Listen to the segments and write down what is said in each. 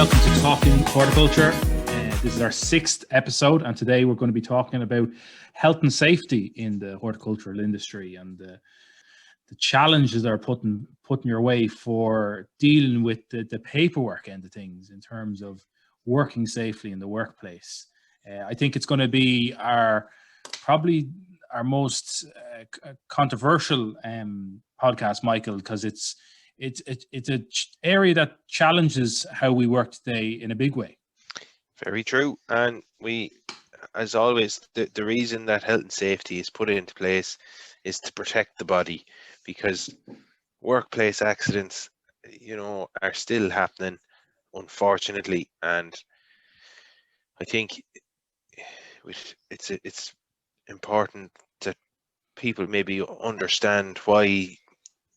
welcome to Talking Horticulture. This is our 6th episode, and today we're going to be talking about health and safety in the horticultural industry and the challenges that are putting your way for dealing with the paperwork end of things in terms of working safely in the workplace. I think it's going to be probably our most controversial podcast, Michael, because it's an area that challenges how we work today in a big way. Very true. And we, as always, the reason that health and safety is put into place is to protect the body, because workplace accidents, are still happening, unfortunately. And I think it's important that people maybe understand why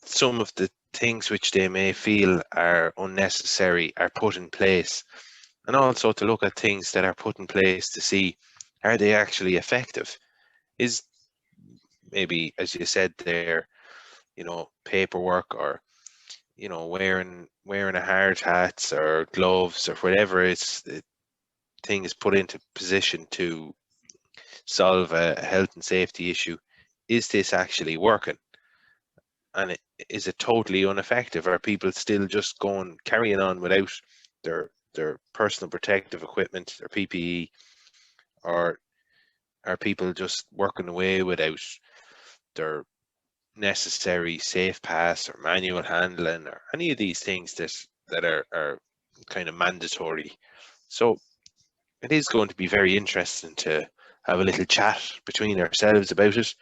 some of the things which they may feel are unnecessary are put in place, and also to look at things that are put in place to see, are they actually effective? Is maybe, as you said there, paperwork, or wearing a hard hats or gloves or whatever thing is put into position to solve a health and safety issue. Is this actually working? And is it totally ineffective? Are people still just carrying on without their personal protective equipment or PPE? Or are people just working away without their necessary safe pass or manual handling or any of these things that are kind of mandatory? So it is going to be very interesting to have a little chat between ourselves about it,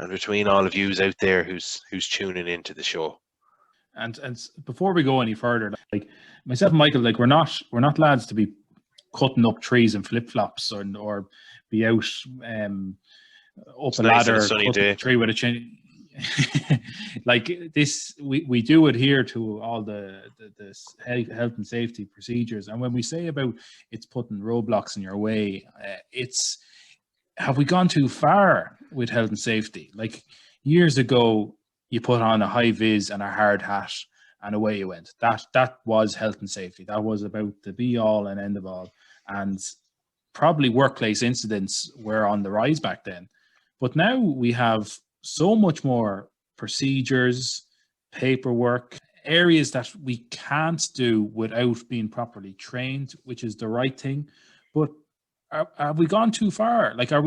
and between all of yous out there who's tuning into the show. And before we go any further, like myself and Michael, like we're not lads to be cutting up trees and flip flops or be out up a ladder, cutting a tree with a chain. Like this, we do adhere to all the health and safety procedures. And when we say about it's putting roadblocks in your way, have we gone too far with health and safety? Like years ago, you put on a high vis and a hard hat and away you went. That was health and safety. That was about the be all and end of all. And probably workplace incidents were on the rise back then. But now we have so much more procedures, paperwork, areas that we can't do without being properly trained, which is the right thing. But have we gone too far? Like, will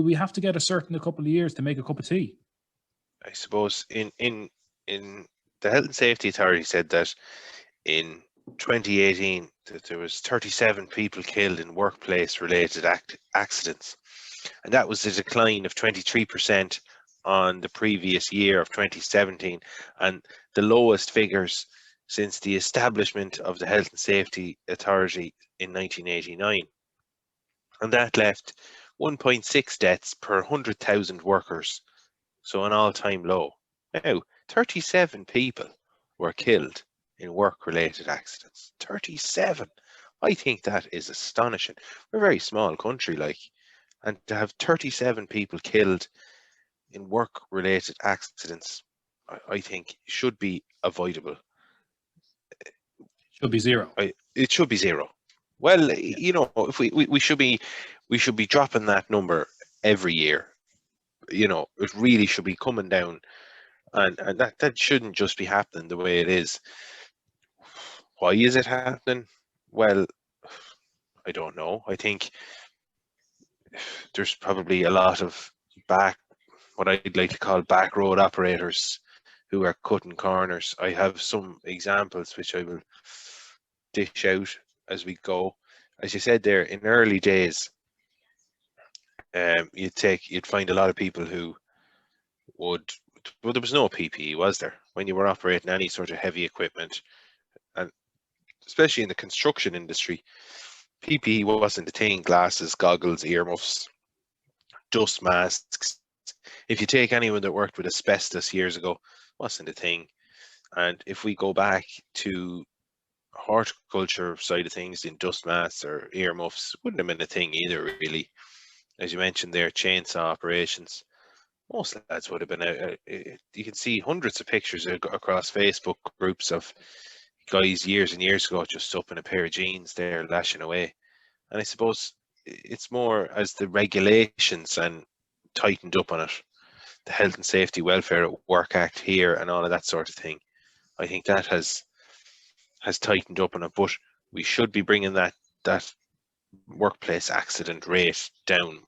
we have to get a couple of years to make a cup of tea? I suppose in the Health and Safety Authority said that in 2018 that there was 37 people killed in workplace related accidents, and that was a decline of 23% on the previous year of 2017, and the lowest figures since the establishment of the Health and Safety Authority in 1989. And that left 1.6 deaths per 100,000 workers, so an all-time low. Now, 37 people were killed in work-related accidents. 37! I think that is astonishing. We're a very small country, and to have 37 people killed in work-related accidents, I think should be avoidable. Should be zero. It should be zero. Well, if we should be dropping that number every year. It really should be coming down, and that shouldn't just be happening the way it is. Why is it happening? Well, I don't know. I think there's probably a lot of what I'd like to call back road operators who are cutting corners. I have some examples which I will dish out as we go. As you said there, in early days, you'd find a lot of people who well, there was no PPE, was there, when you were operating any sort of heavy equipment, and especially in the construction industry, PPE wasn't a thing. Glasses, goggles, earmuffs, dust masks. If you take anyone that worked with asbestos years ago, wasn't a thing. And if we go back to horticulture side of things, in dust masks or earmuffs wouldn't have been a thing either, really. As you mentioned there, chainsaw operations, most lads would have been out. You can see hundreds of pictures across Facebook groups of guys years and years ago just up in a pair of jeans there lashing away. And I suppose it's more as the regulations and tightened up on it, the Health and Safety Welfare at Work Act here and all of that sort of thing. I think that has tightened up on it, but we should be bringing that workplace accident rate down.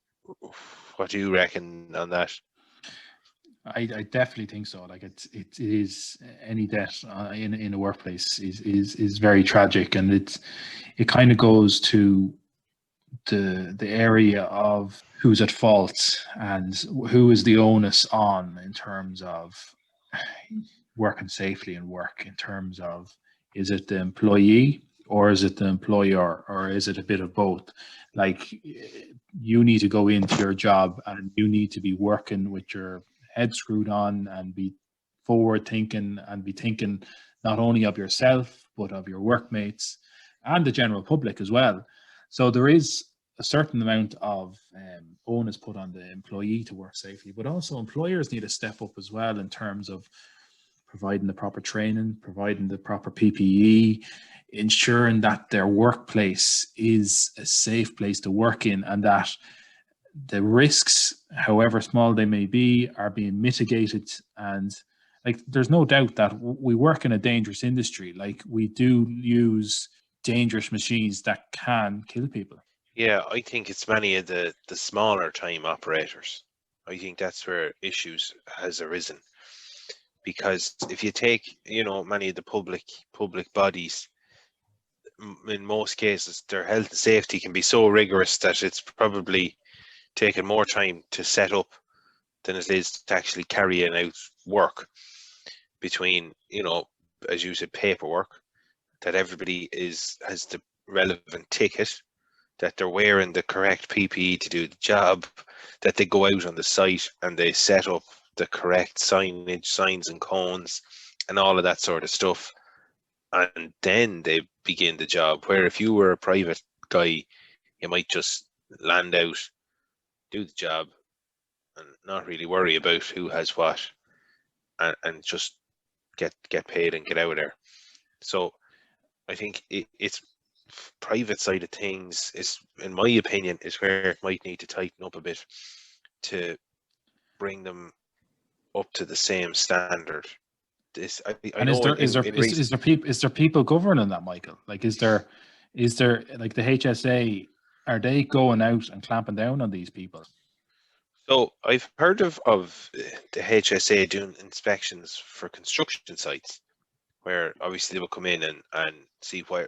What do you reckon on that? I definitely think so. Like it is any death in a workplace is very tragic, and it kind of goes to the area of who's at fault and who is the onus on in terms of working safely in work. In terms of, is it the employee or is it the employer, or is it a bit of both? Like, you need to go into your job and you need to be working with your head screwed on and be forward thinking and be thinking not only of yourself but of your workmates and the general public as well. So there is a certain amount of onus put on the employee to work safely, but also employers need to step up as well in terms of providing the proper training, providing the proper PPE, ensuring that their workplace is a safe place to work in, and that the risks, however small they may be, are being mitigated. And like, there's no doubt that we work in a dangerous industry. Like, we do use dangerous machines that can kill people. Yeah, I think it's many of the smaller time operators. I think that's where issues has arisen. Because if you take, many of the public bodies, in most cases, their health and safety can be so rigorous that it's probably taken more time to set up than it is to actually carrying out work. Between, as you said, paperwork, that everybody has the relevant ticket, that they're wearing the correct PPE to do the job, that they go out on the site and they set up the correct signage, signs and cones, and all of that sort of stuff. And then they begin the job. Where if you were a private guy, you might just land out, do the job, and not really worry about who has what, and just get paid and get out of there. So I think it's private side of things is, in my opinion, is where it might need to tighten up a bit to bring them up to the same standard. This I And know is there people governing that, Michael? Like, is there like the HSA, are they going out and clamping down on these people? So I've heard of the HSA doing inspections for construction sites, where obviously they will come in and see where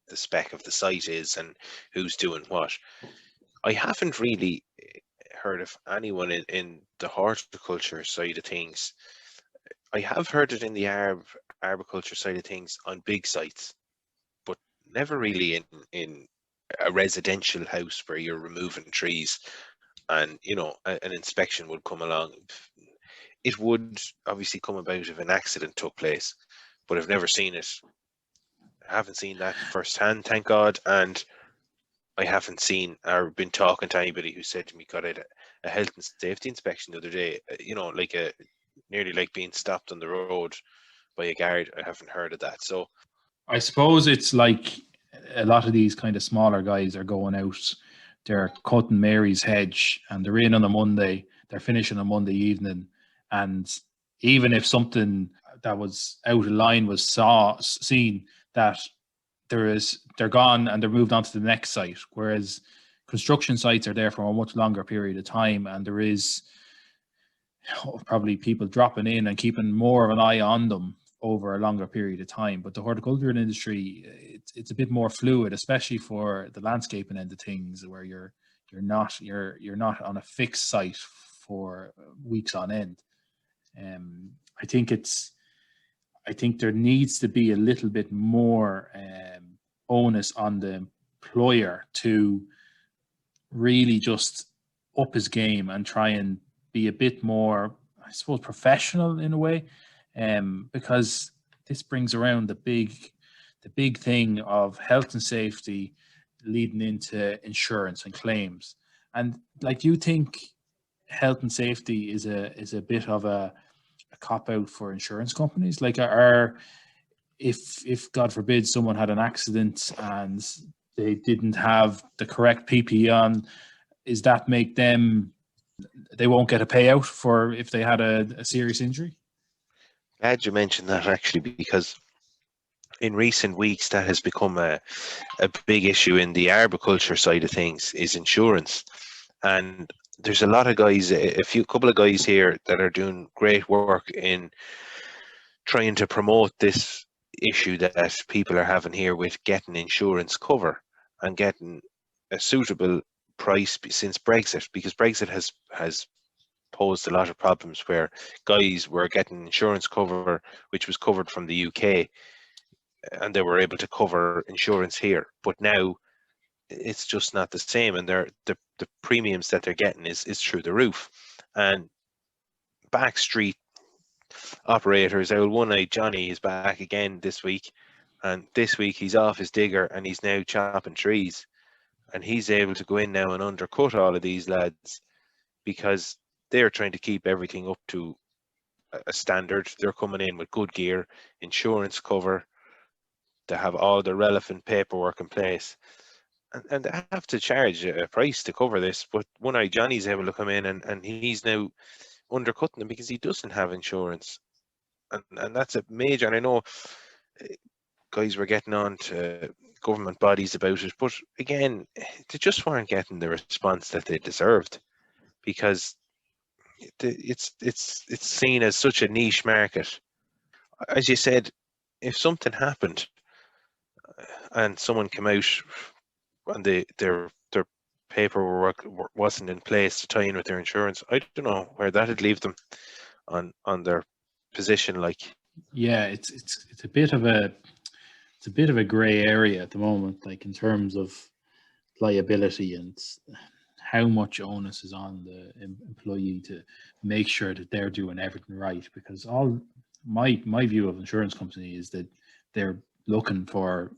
the spec of the site is and who's doing what. I haven't really heard of anyone in the horticulture side of things. I have heard it in the arboriculture side of things on big sites, but never really in a residential house where you're removing trees and an inspection would come along. It would obviously come about if an accident took place, but I've never seen it. I haven't seen that firsthand, thank God, and I haven't seen or been talking to anybody who said to me, got a health and safety inspection the other day, like nearly like being stopped on the road by a guard. I haven't heard of that. So I suppose it's like a lot of these kind of smaller guys are going out, they're cutting Mary's hedge, and they're in on a Monday, they're finishing on Monday evening, and even if something that was out of line was seen, that they're gone and they're moved on to the next site. Whereas construction sites are there for a much longer period of time, and there is probably people dropping in and keeping more of an eye on them over a longer period of time. But the horticulture industry, it's a bit more fluid, especially for the landscaping end of things, where you're not on a fixed site for weeks on end. I think there needs to be a little bit more onus on the employer to really just up his game and try and be a bit more, I suppose, professional in a way, because this brings around the big thing of health and safety leading into insurance and claims. And like, you think health and safety is a bit of a cop out for insurance companies? Like, if God forbid someone had an accident and they didn't have the correct PPE on, is that make them, they won't get a payout for if they had a serious injury? Glad you mentioned that, actually, because in recent weeks that has become a big issue in the arboriculture side of things, is insurance. And there's a lot of guys, couple of guys here that are doing great work in trying to promote this issue that people are having here with getting insurance cover and getting a suitable price since Brexit, because Brexit has posed a lot of problems where guys were getting insurance cover which was covered from the UK, and they were able to cover insurance here, but now it's just not the same, and the premiums that they're getting is through the roof. And backstreet operators, our one-eyed Johnny is back again this week, and this week he's off his digger and he's now chopping trees, and he's able to go in now and undercut all of these lads because they're trying to keep everything up to a standard. They're coming in with good gear, insurance cover, they have all the relevant paperwork in place, and they have to charge a price to cover this. But one-eyed Johnny's able to come in and he's now undercutting them because he doesn't have insurance. And that's a major, and I know guys were getting on to government bodies about it, but again, they just weren't getting the response that they deserved, because it's seen as such a niche market. As you said, if something happened and someone came out and their paperwork wasn't in place to tie in with their insurance, I don't know where that'd leave them on their position. Like, Yeah, it's a bit of a gray area at the moment, like in terms of liability and how much onus is on the employee to make sure that they're doing everything right. Because all my view of insurance company is that they're looking for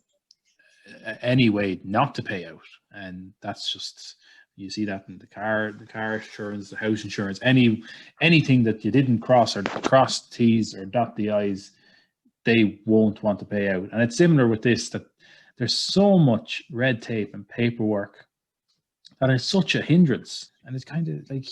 any way not to pay out, and that's just, you see that in the car insurance, the house insurance, anything that you didn't cross T's or dot the I's, they won't want to pay out. And it's similar with this, that there's so much red tape and paperwork that is such a hindrance. And it's kind of like,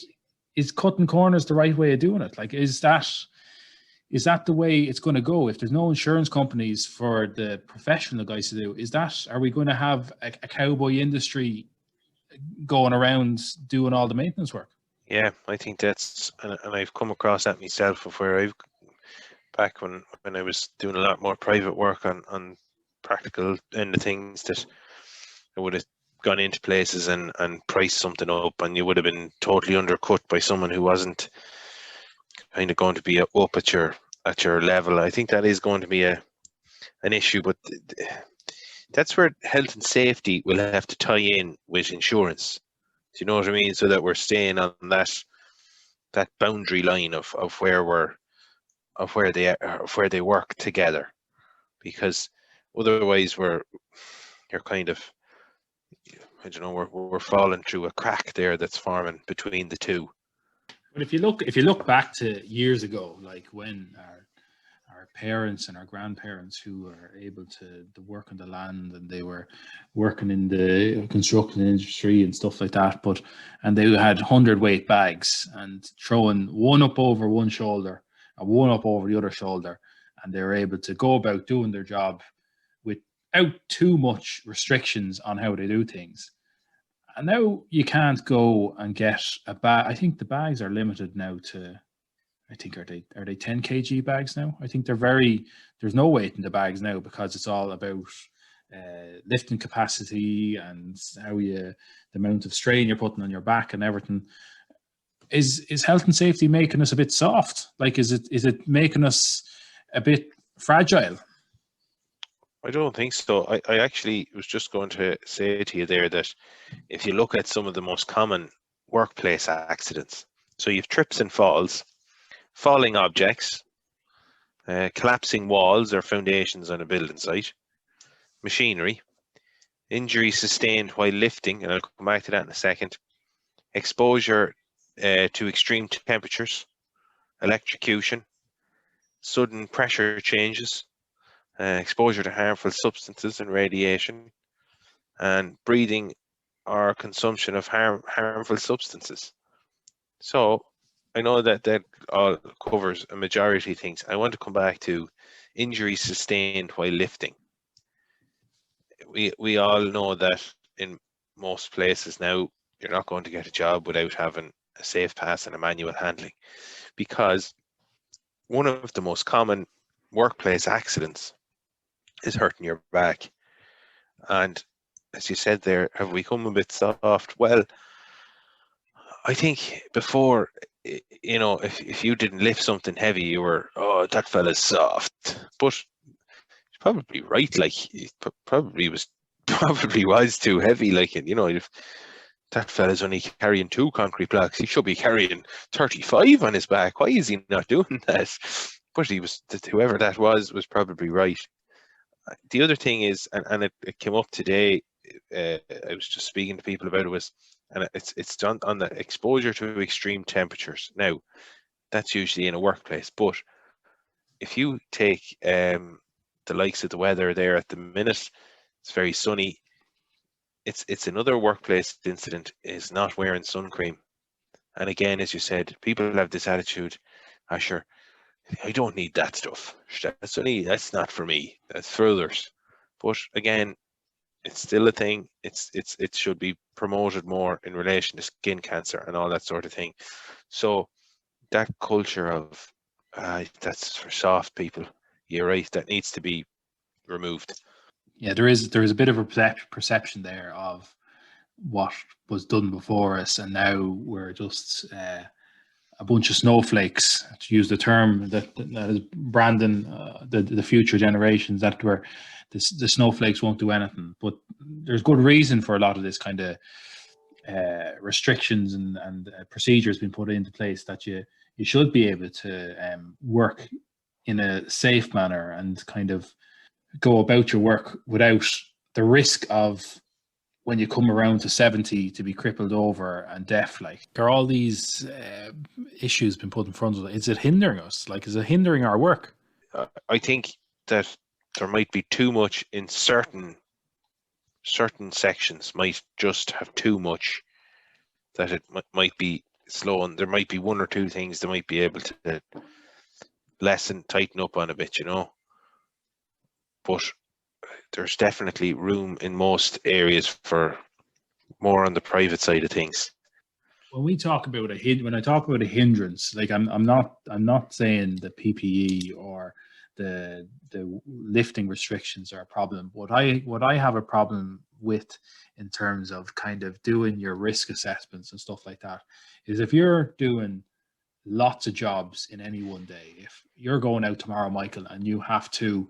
is cutting corners the right way of doing it? Like, is that the way it's going to go? If there's no insurance companies for the professional guys to do, are we going to have a cowboy industry going around doing all the maintenance work? yeah, I think that's, and I've come across that myself, of where I've, back when I was doing a lot more private work on practical end of things, that I would have gone into places and priced something up, and you would have been totally undercut by someone who wasn't kind of going to be up at your level. I think that is going to be an issue, but that's where health and safety will have to tie in with insurance. Do you know what I mean? So that we're staying on that boundary line of where they work together, because otherwise you're kind of, I don't know, we're falling through a crack there that's forming between the two. But if you look back to years ago, like when our parents and our grandparents who were able to work on the land, and they were working in the construction industry and stuff like that, and they had 100-weight bags and throwing one up over one shoulder and one up over the other shoulder, and they were able to go about doing their job without too much restrictions on how they do things. And now you can't go and get a bag. I think the bags are limited now to, I think, are they 10 kg bags now? I think there's no weight in the bags now, because it's all about lifting capacity and the amount of strain you're putting on your back and everything. Is health and safety making us a bit soft? Like, is it making us a bit fragile? I don't think so. I actually was just going to say to you there that if you look at some of the most common workplace accidents, so you've trips and falls, falling objects, collapsing walls or foundations on a building site, machinery, injury sustained while lifting, and I'll come back to that in a second, exposure to extreme temperatures, electrocution, sudden pressure changes, exposure to harmful substances and radiation, and breathing or consumption of harmful substances. So I know that all covers a majority of things. I want to come back to injuries sustained while lifting. We all know that in most places now, you're not going to get a job without having a safe pass and a manual handling, because one of the most common workplace accidents is hurting your back. And as you said there, have we come a bit soft? Well, I think before, if you didn't lift something heavy, you were, oh, that fella's soft. But he's probably right. Like, he probably was too heavy. Like, if that fella's only carrying 2 concrete blocks, he should be carrying 35 on his back. Why is he not doing that? But whoever that was probably right. The other thing is, and it came up today, I was just speaking to people about it, and it's done on the exposure to extreme temperatures. Now, that's usually in a workplace, but if you take the likes of the weather there at the minute, it's very sunny. It's another workplace incident is not wearing sun cream. And again, as you said, people have this attitude, sure, I don't need that stuff. That's not for me. That's for others. But again, it's still a thing. It should be promoted more in relation to skin cancer and all that sort of thing. So that culture of that's for soft people, you're right, that needs to be removed. Yeah, there is a bit of a perception there of what was done before us, and now we're just a bunch of snowflakes, to use the term that is branding the future generations, that were the snowflakes won't do anything. But there's good reason for a lot of this kind of restrictions and procedures being put into place, that you should be able to work in a safe manner and kind of go about your work without the risk of, when you come around to 70, to be crippled over and deaf. Like, there are all these issues been put in front of us. Is it hindering us? Like, is it hindering our work? I think that there might be too much in certain sections, might just have too much, that it might be slow, and there might be 1 or 2 things that might be able to tighten up on a bit, but there's definitely room in most areas for more on the private side of things. When I talk about a hindrance, like, I'm not saying the PPE or the lifting restrictions are a problem. What I have a problem with, in terms of kind of doing your risk assessments and stuff like that, is if you're doing lots of jobs in any one day. If you're going out tomorrow, Michael, and you have to,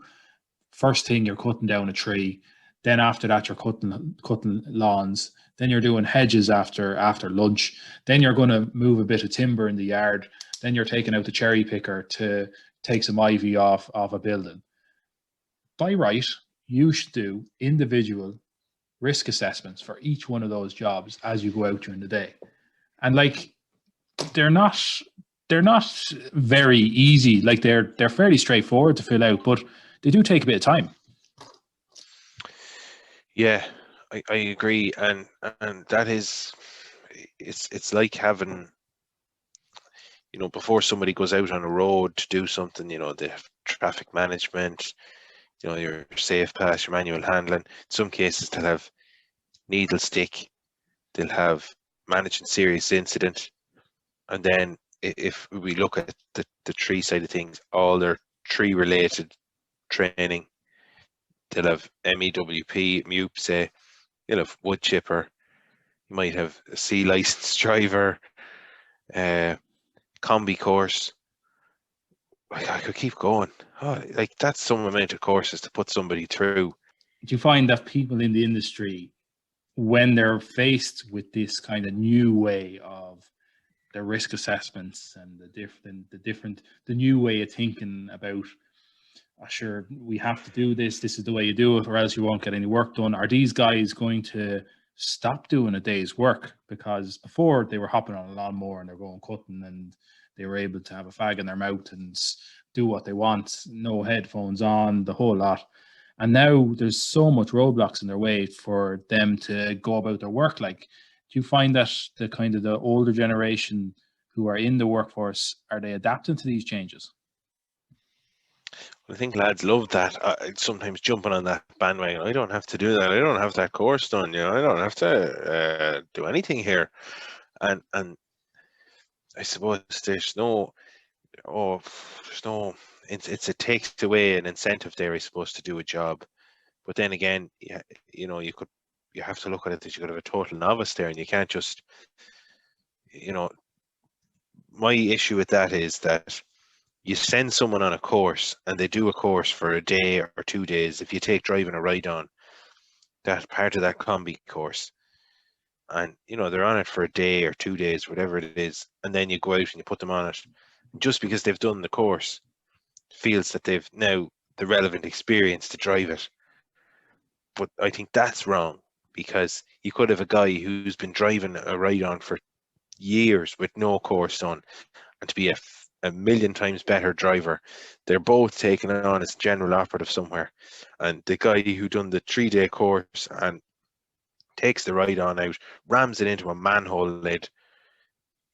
first thing, you're cutting down a tree, then after that you're cutting lawns, then you're doing hedges after lunch, then you're going to move a bit of timber in the yard, then you're taking out the cherry picker to take some ivy off a building. By right, you should do individual risk assessments for each one of those jobs as you go out during the day. And like, they're not very easy. Like, they're fairly straightforward to fill out, but they do take a bit of time. Yeah, I agree, and that is, it's like having, before somebody goes out on a road to do something, they have traffic management, your safe pass, your manual handling. In some cases they'll have needle stick, they'll have managing serious incident, and then if we look at the tree side of things, all their tree related training, they'll have MEWP, MUPSE, you'll have wood chipper, you might have a C license driver, combi course. I could keep going. Like, that's some amount of courses to put somebody through. Do you find that people in the industry, when they're faced with this kind of new way of their risk assessments and the new way of thinking about, sure, we have to do this is the way you do it, or else you won't get any work done, are these guys going to stop doing a day's work? Because before, they were hopping on a lawnmower and they're going cutting and they were able to have a fag in their mouth and do what they want, no headphones on, the whole lot. And now there's so much roadblocks in their way for them to go about their work. Like, do you find that the kind of the older generation who are in the workforce, are they adapting to these changes? I think lads love that. Sometimes jumping on that bandwagon. I don't have to do that. I don't have that course done. I don't have to do anything here. And I suppose there's no, oh, there's no. It takes away an incentive there, I suppose, to do a job. But then again, you have to look at it that you could have a total novice there, and you can't just, my issue with that is that you send someone on a course and they do a course for a day or 2 days. If you take driving a ride on, that part of that combi course, and they're on it for a day or 2 days, whatever it is, and then you go out and you put them on it, just because they've done the course, feels that they've now the relevant experience to drive it. But I think that's wrong, because you could have a guy who's been driving a ride on for years with no course done, and to be a million times better driver. They're both taking it on as general operative somewhere, and the guy who done the 3-day course and takes the ride on out, rams it into a manhole lid,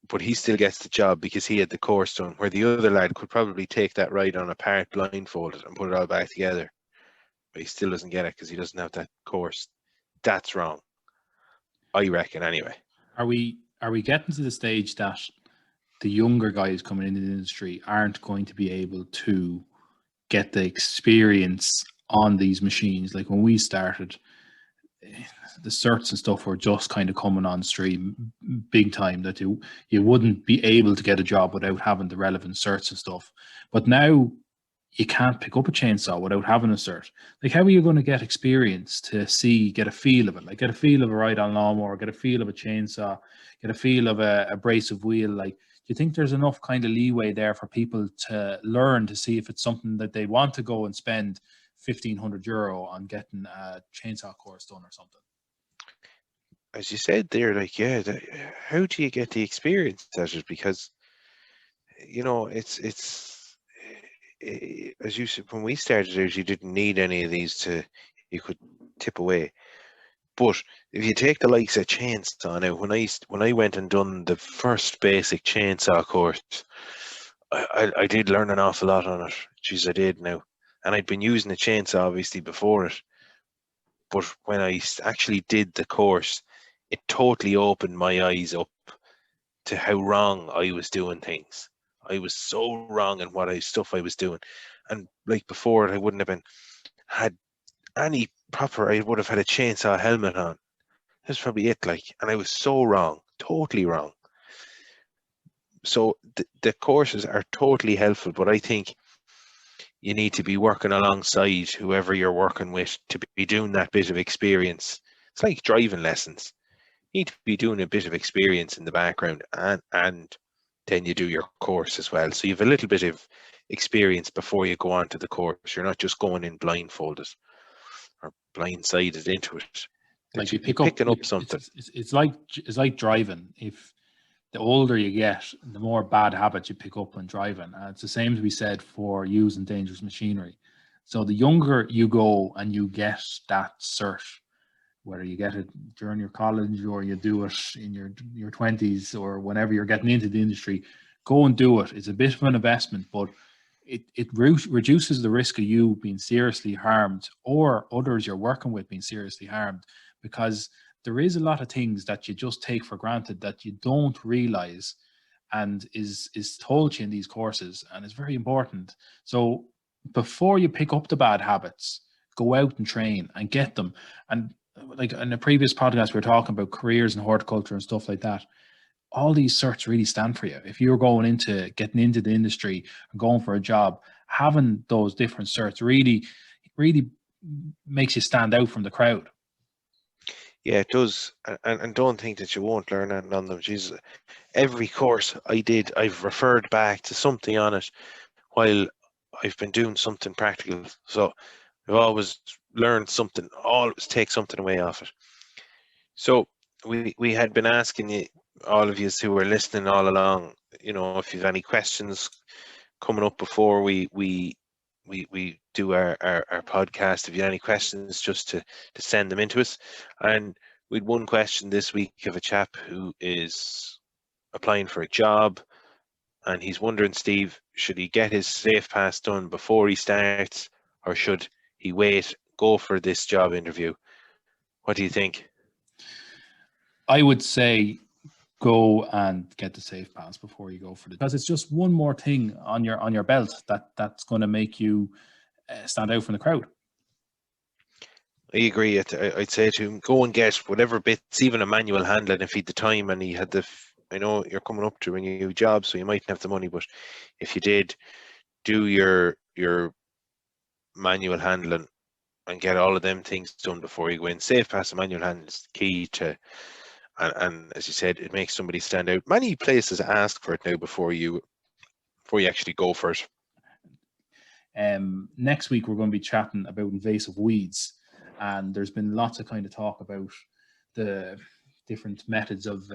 but he still gets the job because he had the course done, where the other lad could probably take that ride on apart blindfolded and put it all back together, but he still doesn't get it because he doesn't have that course. That's wrong, I reckon, anyway. Are we getting to the stage that the younger guys coming into the industry aren't going to be able to get the experience on these machines? Like when we started, the certs and stuff were just kind of coming on stream big time, that you wouldn't be able to get a job without having the relevant certs and stuff. But now you can't pick up a chainsaw without having a cert. Like, how are you going to get experience to get a feel of it? Like, get a feel of a ride-on lawnmower, get a feel of a chainsaw, get a feel of a abrasive wheel. Like, do you think there's enough kind of leeway there for people to learn, to see if it's something that they want to go and spend €1,500 on getting a chainsaw course done or something? As you said there, like, how do you get the experience at it? Because it's as you said, when we started out, you didn't need any of these you could tip away. But if you take the likes of chainsaw now, when I went and done the first basic chainsaw course, I did learn an awful lot on it. Jeez, I did now. And I'd been using a chainsaw obviously before it. But when I actually did the course, it totally opened my eyes up to how wrong I was doing things. I was so wrong in stuff I was doing. And like before it, I wouldn't have had any proper, I would have had a chainsaw helmet on. That's probably it, like, and I was so wrong, totally wrong. So the courses are totally helpful, but I think you need to be working alongside whoever you're working with to be doing that bit of experience. It's like driving lessons. You need to be doing a bit of experience in the background, and then you do your course as well. So you have a little bit of experience before you go on to the course. You're not just going in blindfolded or blindsided into it. Like, you picking up something. It's like driving. If the older you get, the more bad habits you pick up when driving. And it's the same to be said for using dangerous machinery. So the younger you go and you get that cert, whether you get it during your college or you do it in your 20s or whenever you're getting into the industry, go and do it. It's a bit of an investment, but it reduces the risk of you being seriously harmed or others you're working with being seriously harmed, because there is a lot of things that you just take for granted that you don't realize and is told you in these courses, and it's very important. So before you pick up the bad habits, go out and train and get them. And like in the previous podcast, we were talking about careers in horticulture and stuff like that. All these certs really stand for you. If you're getting into the industry and going for a job, having those different certs really makes you stand out from the crowd. Yeah, it does. And don't think that you won't learn anything on them. Jesus, every course I did, I've referred back to something on it while I've been doing something practical. So I've always learned something, always take something away off it. So we had been asking you all of you who are listening all along, you know, if you've any questions coming up before we do our podcast, if you have any questions, just to send them into us. And we had one question this week of a chap who is applying for a job, and he's wondering, Steve, should he get his safe pass done before he starts, or should he wait, go for this job interview? What do you think? I would say go and get the safe pass before you go for it, because it's just one more thing on your belt that's going to make you stand out from the crowd. I agree. I'd say to him, go and get whatever bits, even a manual handling if he had the time and he had the. I know you're coming up to a new job, so you mightn't have the money, but if you did, do your manual handling and get all of them things done before you go in. Safe pass and manual handling is key to, and as you said, it makes somebody stand out. Many places ask for it now before you actually go for it. Next week we're going to be chatting about invasive weeds, and there's been lots of kind of talk about the different methods of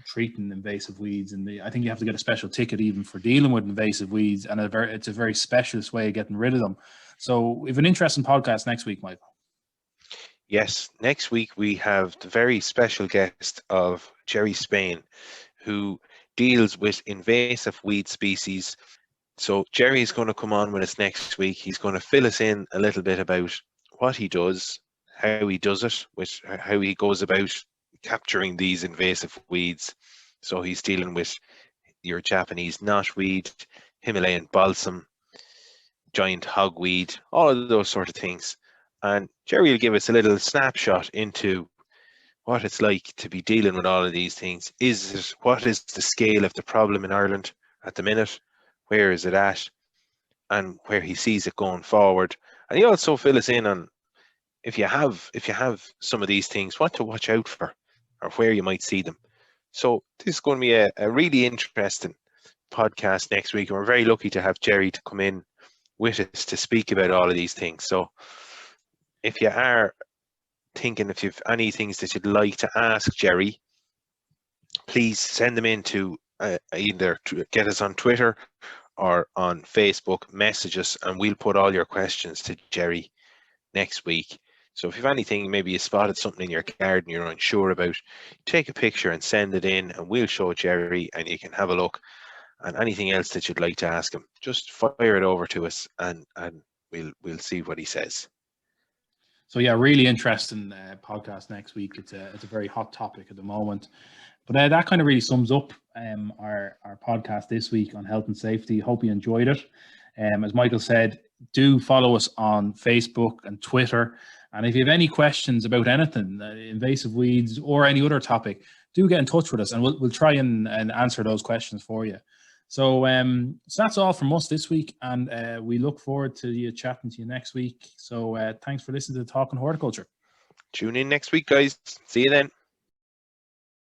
treating invasive weeds, and I think you have to get a special ticket even for dealing with invasive weeds, and it's a very specialist way of getting rid of them. So we have an interesting podcast next week, Michael. Yes, next week we have the very special guest of Jerry Spain, who deals with invasive weed species. So Jerry is going to come on with us next week. He's going to fill us in a little bit about what he does, how he does it, with how he goes about capturing these invasive weeds. So he's dealing with your Japanese knotweed, Himalayan balsam, giant hogweed, all of those sort of things. And Jerry will give us a little snapshot into what it's like to be dealing with all of these things. What is the scale of the problem in Ireland at the minute? Where is it at? And where he sees it going forward. And he also fill us in on if you have some of these things, what to watch out for, or where you might see them. So this is going to be a really interesting podcast next week, and we're very lucky to have Jerry to come in with us to speak about all of these things. So if you are thinking, if you've any things that you'd like to ask Jerry, please send them in to either get us on Twitter or on Facebook, message us, and we'll put all your questions to Jerry next week. So if you've anything, maybe you spotted something in your garden you're unsure about, take a picture and send it in, and we'll show Jerry and you can have a look. And anything else that you'd like to ask him, just fire it over to us, and we'll see what he says. So yeah, really interesting podcast next week. It's a very hot topic at the moment. But that kind of really sums up our podcast this week on health and safety. Hope you enjoyed it. As Michael said, do follow us on Facebook and Twitter. And if you have any questions about anything, invasive weeds or any other topic, do get in touch with us, and we'll try and answer those questions for you. So that's all from us this week, and we look forward to you chatting to you next week. So thanks for listening to Talking Horticulture. Tune in next week, guys. See you then.